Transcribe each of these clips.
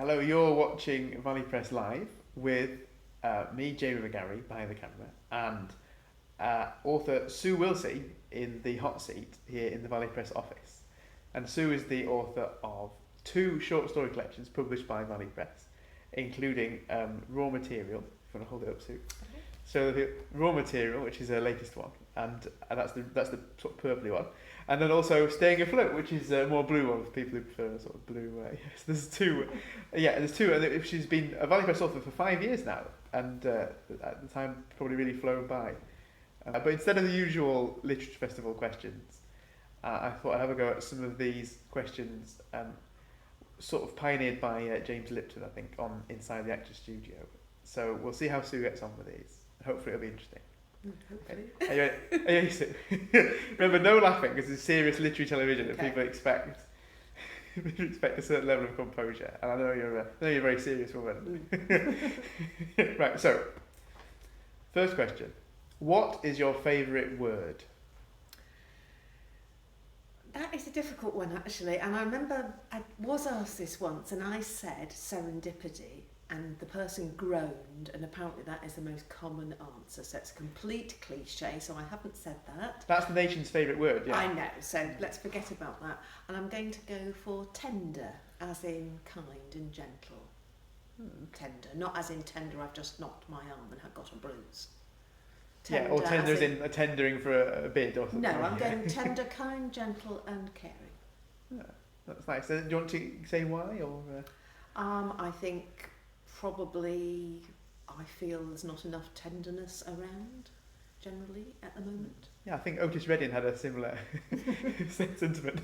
Hello, you're watching Valley Press Live with me, Jamie McGarry, behind the camera, and author Sue Wilsea in the hot seat here in the Valley Press office. And Sue is the author of two short story collections published by Valley Press, including Raw Material, if you want to hold it up, Sue. Okay. So the Raw Material, which is her latest one, and that's the sort of purpley one. And then also Staying Afloat, which is a more blue one for people who prefer a sort of blue. Yes, there's two. There's two. And she's been a Valley Press author for 5 years now, and at the time probably really flown by. But instead of the usual literature festival questions, I thought I'd have a go at some of these questions, sort of pioneered by James Lipton, I think, on Inside the Actors Studio. So we'll see how Sue gets on with these. Hopefully it'll be interesting. Hopefully. Are you ready, Sue? Remember, no laughing, because it's serious literary television that people expect. People expect a certain level of composure, and I know you're a very serious woman. Right. So, first question: what is your favourite word? That is a difficult one, actually. And I remember I was asked this once, and I said serendipity, and the person groaned, and apparently that is the most common answer. So it's a complete cliche, so I haven't said that. That's the nation's favourite word, yeah. I know, so let's forget about that. And I'm going to go for tender, as in kind and gentle. Tender, not as in tender, I've just knocked my arm and have got a bruise. Tender, or tender as in tendering for a bid or something. No, I'm going tender, kind, gentle and caring. Yeah, that's nice. Do you want to say why? Or I think probably I feel there's not enough tenderness around generally at the moment. Yeah, I think Otis Redding had a similar sentiment.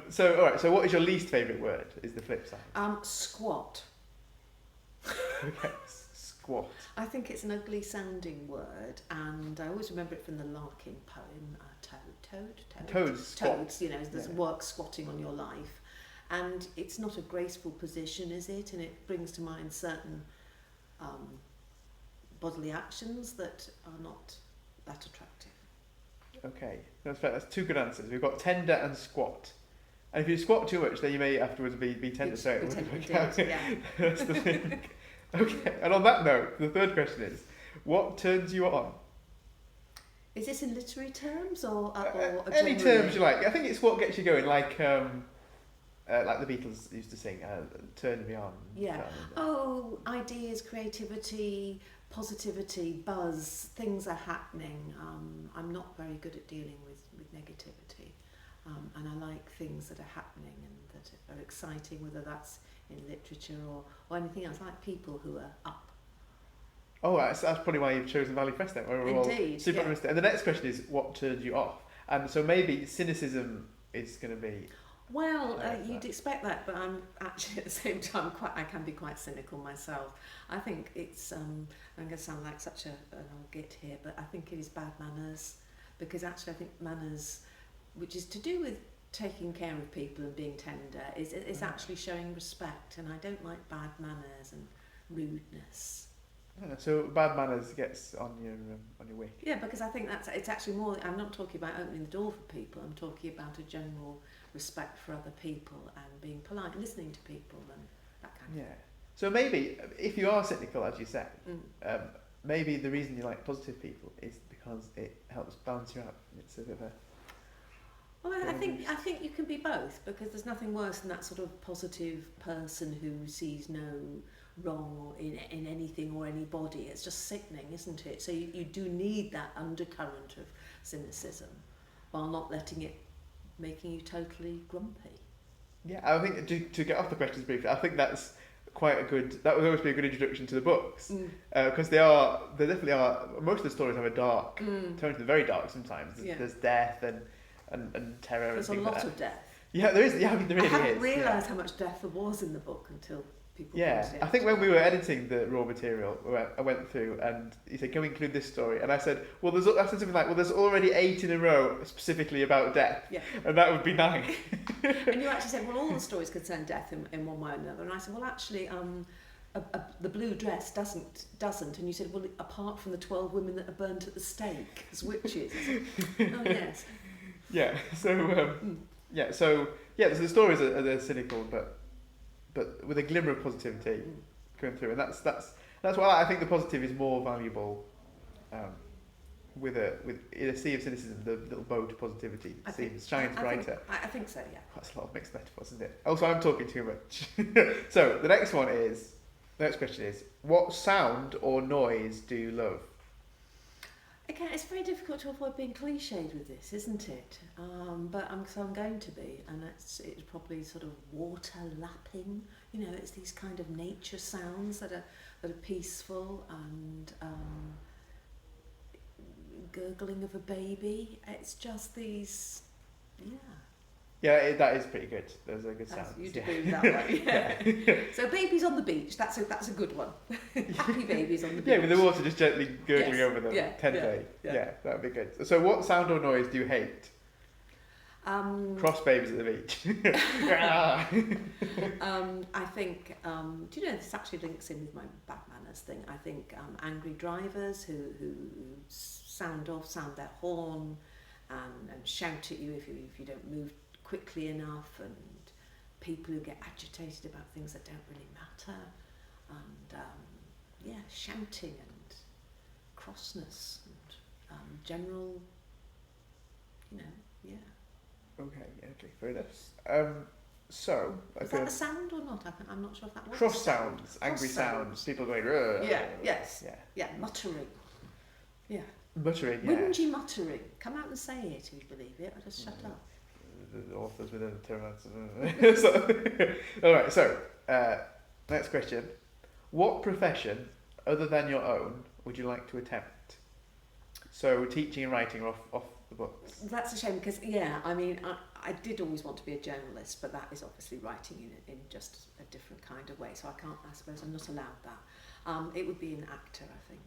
So, all right. So, what is your least favourite word? Is the flip side? Squat. Okay, squat. I think it's an ugly sounding word, and I always remember it from the Larkin poem, Toads, you know, there's work squatting on your life. And it's not a graceful position, is it? And it brings to mind certain bodily actions that are not that attractive. Okay, that's fair. That's two good answers. We've got tender and squat. And if you squat too much, then you may afterwards be tender. So it wouldn't work out. Yeah. That's the thing. Okay, and on that note, the third question is, what turns you on? Is this in literary terms or any generally? terms you like? I think it's what gets you going, like the Beatles used to sing, "Turn Me On." Yeah. Oh, ideas, creativity, positivity, buzz. Things are happening. I'm not very good at dealing with negativity, and I like things that are happening and that are exciting, whether that's in literature or anything else. I like people who are up. Oh, that's probably why you've chosen Valley Press then. We're Indeed, all super yeah. optimistic. And the next question is, what turns you off? And so maybe cynicism is going to be... Well, you'd expect that, but I'm actually at the same time I can be quite cynical myself. I think it's, I'm going to sound like such an old git here, but I think it is bad manners, because actually I think manners, which is to do with taking care of people and being tender, is actually showing respect, and I don't like bad manners and rudeness. So bad manners gets on your wick. Yeah, because I think it's actually more. I'm not talking about opening the door for people. I'm talking about a general respect for other people and being polite, listening to people, and that kind of thing. So maybe if you are cynical, as you said, maybe the reason you like positive people is because it helps balance you out. It's a bit of a... Well, I think you can be both, because there's nothing worse than that sort of positive person who sees no wrong in anything or anybody. It's just sickening, isn't it? So you do need that undercurrent of cynicism while not letting it making you totally grumpy. Yeah, I think to get off the questions briefly, I think that's quite a good, that would always be a good introduction to the books, because they definitely are, most of the stories have a dark tone to them, very dark sometimes. There's death and terror. There's and a things lot like of death. Yeah, there is. Yeah, I mean, there really is. I haven't realised how much death there was in the book until people. Yeah, I think when we were editing the raw material, I went through and he said, "Can we include this story?" And I said, "Well, I said something like, well, there's already 8 in a row specifically about death, and that would be 9." And you actually said, "Well, all the stories concern death in one way or another." And I said, "Well, actually, the blue dress doesn't." And you said, "Well, apart from the 12 women that are burnt at the stake as witches." Said, oh yes. Yeah. So so the stories are cynical, but but with a glimmer of positivity coming through, and that's why I think the positive is more valuable. With in a sea of cynicism, the little boat of positivity shines brighter. I think so, yeah. That's a lot of mixed metaphors, isn't it? Also, I'm talking too much. So the next question is, what sound or noise do you love? Again, it's very difficult to avoid being cliched with this, isn't it? But I'm going to be, and it's probably sort of water lapping. You know, it's these kind of nature sounds that are peaceful, and gurgling of a baby. It's just these, yeah. Yeah, that is pretty good. Those are good sounds. You agree with that one, yeah. So babies on the beach, that's a good one. Happy babies on the beach. Yeah, with the water just gently gurgling over them, tenderly. Yeah, that would be good. So what sound or noise do you hate? Cross babies at the beach. I think, do you know, this actually links in with my bad manners thing. I think angry drivers who sound their horn and shout at you if you don't move quickly enough, and people who get agitated about things that don't really matter, and shouting and crossness and general, Okay, fair enough. So, is that the sound or not? I'm not sure if that was cross sounds, angry sounds, people going. Muttering, muttering, whingy muttering. Come out and say it if you believe it. I just shut up. The authors with a term. All right. So, next question: what profession, other than your own, would you like to attempt? So, teaching and writing are off the books. That's a shame because I did always want to be a journalist, but that is obviously writing in just a different kind of way. So I suppose I'm not allowed that. It would be an actor, I think.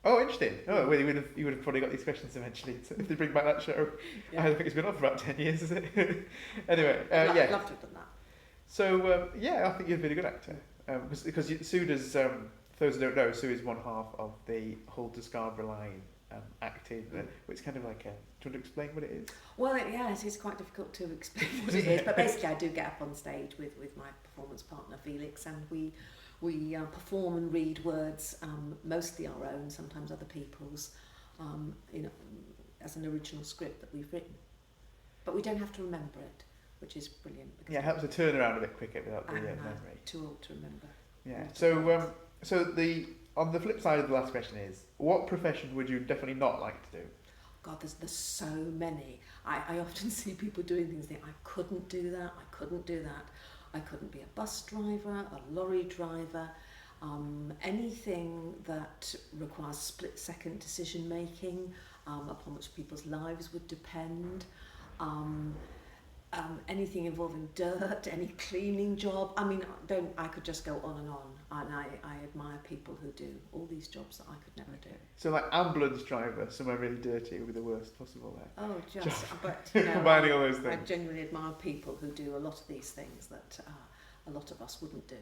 Oh, interesting. Oh, well, you would have probably got these questions eventually if they bring back that show. Yeah. I think it's been on for about 10 years, is it? Anyway, I'd love to have done that. So, I think you'd be a good actor. Because Sue does, for those who don't know, Sue is one half of the Hull to Scarborough line acting, which is kind of like do you want to explain what it is? Well, it is quite difficult to explain what it is, but basically I do get up on stage with my performance partner Felix, and we perform and read words, mostly our own, sometimes other people's, as an original script that we've written. But we don't have to remember it, which is brilliant. Because it helps to turn around a bit quicker without the memory. Too old to remember. Yeah. So on the flip side of the last question is, what profession would you definitely not like to do? God, there's so many. I often see people doing things, think, I couldn't do that, I couldn't do that. I couldn't be a bus driver, a lorry driver, anything that requires split-second decision making, upon which people's lives would depend. Anything involving dirt, any cleaning job. I could just go on, and I admire people who do all these jobs that I could never do. So like ambulance driver, somewhere really dirty would be the worst possible there. Oh, but combining all those things. I genuinely admire people who do a lot of these things that a lot of us wouldn't do.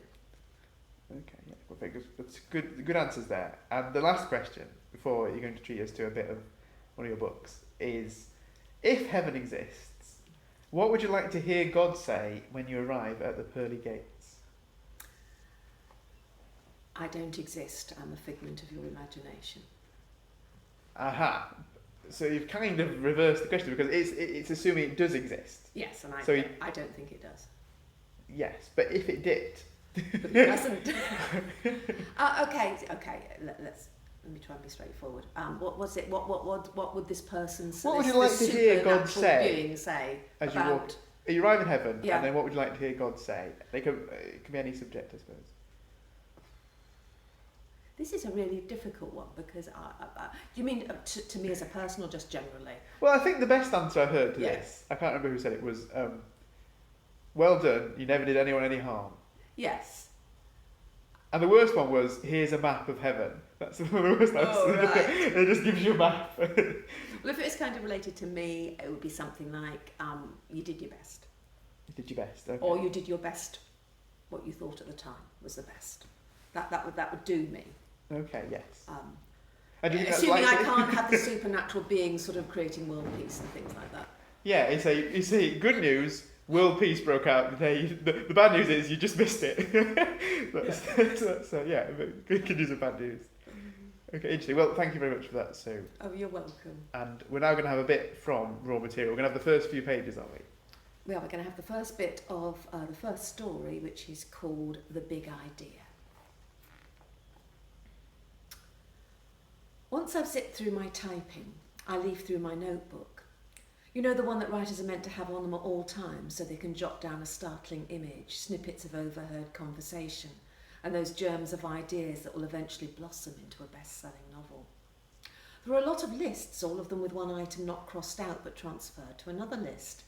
Okay, yeah, well, that's good answers there. And the last question, before you're going to treat us to a bit of one of your books, is if heaven exists, what would you like to hear God say when you arrive at the pearly gates? I don't exist. I'm a figment of your imagination. Aha. So you've kind of reversed the question, because it's assuming it does exist. Yes, and I don't think it does. Yes, but if it did. But it doesn't. Okay. Let me try and be straightforward. What was it? What would this person say? What would you like to hear God say? As you walk, you arrive in heaven, yeah. And then what would you like to hear God say? It could be any subject, I suppose. This is a really difficult one, because you mean to me as a person, or just generally? Well, I think the best answer I've heard to this, I can't remember who said it, was, well done, you never did anyone any harm. Yes. And the worst one was, here's a map of heaven. That's one of the worst answers. Oh, right. It just gives you a map. Well, if it was kind of related to me, it would be something like, you did your best. You did your best, okay. Or you did your best, what you thought at the time was the best. That would do me. Okay, yes. Assuming I can't have the supernatural being sort of creating world peace and things like that. Yeah, you see, good news, world peace broke out. The bad news is you just missed it. So yeah, good news and bad news. Okay, interesting. Well, thank you very much for that, Sue. Oh, you're welcome. And we're now going to have a bit from raw material. We're going to have the first few pages, aren't we? We're going to have the first bit of the first story, which is called The Big Idea. Once I've zipped through my typing, I leaf through my notebook. You know, the one that writers are meant to have on them at all times so they can jot down a startling image, snippets of overheard conversation, and those germs of ideas that will eventually blossom into a best-selling novel. There are a lot of lists, all of them with one item not crossed out but transferred to another list.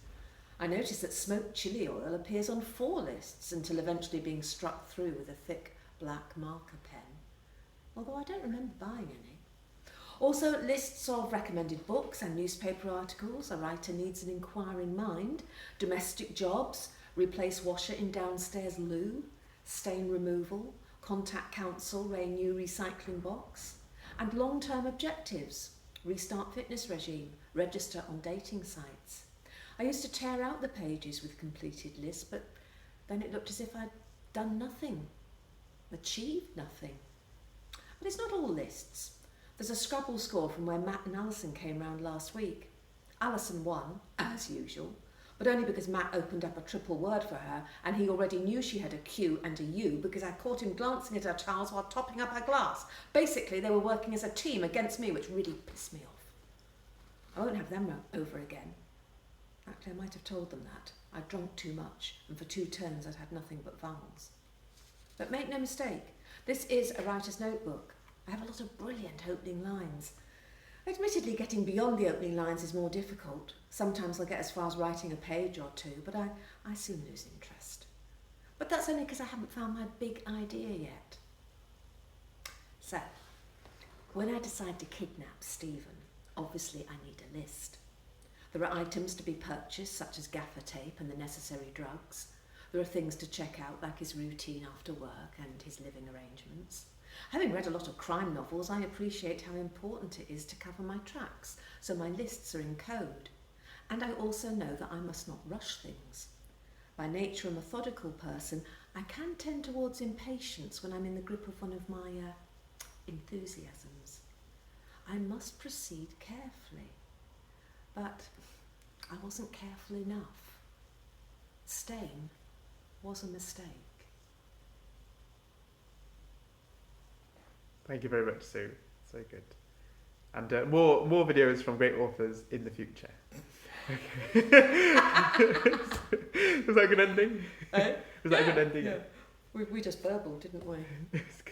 I notice that smoked chili oil appears on 4 lists until eventually being struck through with a thick black marker pen, although I don't remember buying any. Also, lists of recommended books and newspaper articles, a writer needs an inquiring mind, domestic jobs, replace washer in downstairs loo, stain removal, contact council, new recycling box, and long-term objectives, restart fitness regime, register on dating sites. I used to tear out the pages with completed lists, but then it looked as if I'd done nothing, achieved nothing. But it's not all lists. There's a Scrabble score from where Matt and Alison came round last week. Alison won, as usual, but only because Matt opened up a triple word for her and he already knew she had a Q and a U because I caught him glancing at her tiles while topping up her glass. Basically, they were working as a team against me, which really pissed me off. I won't have them over again. Actually, I might have told them that. I'd drunk too much, and for 2 turns I'd had nothing but vowels. But make no mistake, this is a writer's notebook. I have a lot of brilliant opening lines. Admittedly, getting beyond the opening lines is more difficult. Sometimes I'll get as far as writing a page or 2, but I soon lose interest. But that's only because I haven't found my big idea yet. So, when I decide to kidnap Stephen, obviously I need a list. There are items to be purchased, such as gaffer tape and the necessary drugs. There are things to check out, like his routine after work and his living arrangements. Having read a lot of crime novels, I appreciate how important it is to cover my tracks, so my lists are in code. And I also know that I must not rush things. By nature a methodical person, I can tend towards impatience when I'm in the grip of one of my enthusiasms. I must proceed carefully. But I wasn't careful enough. Staying was a mistake. Thank you very much, Sue. So good. And more videos from great authors in the future. Was that a good ending? Was that a good ending? Yeah. We just burbled, didn't we? It's good.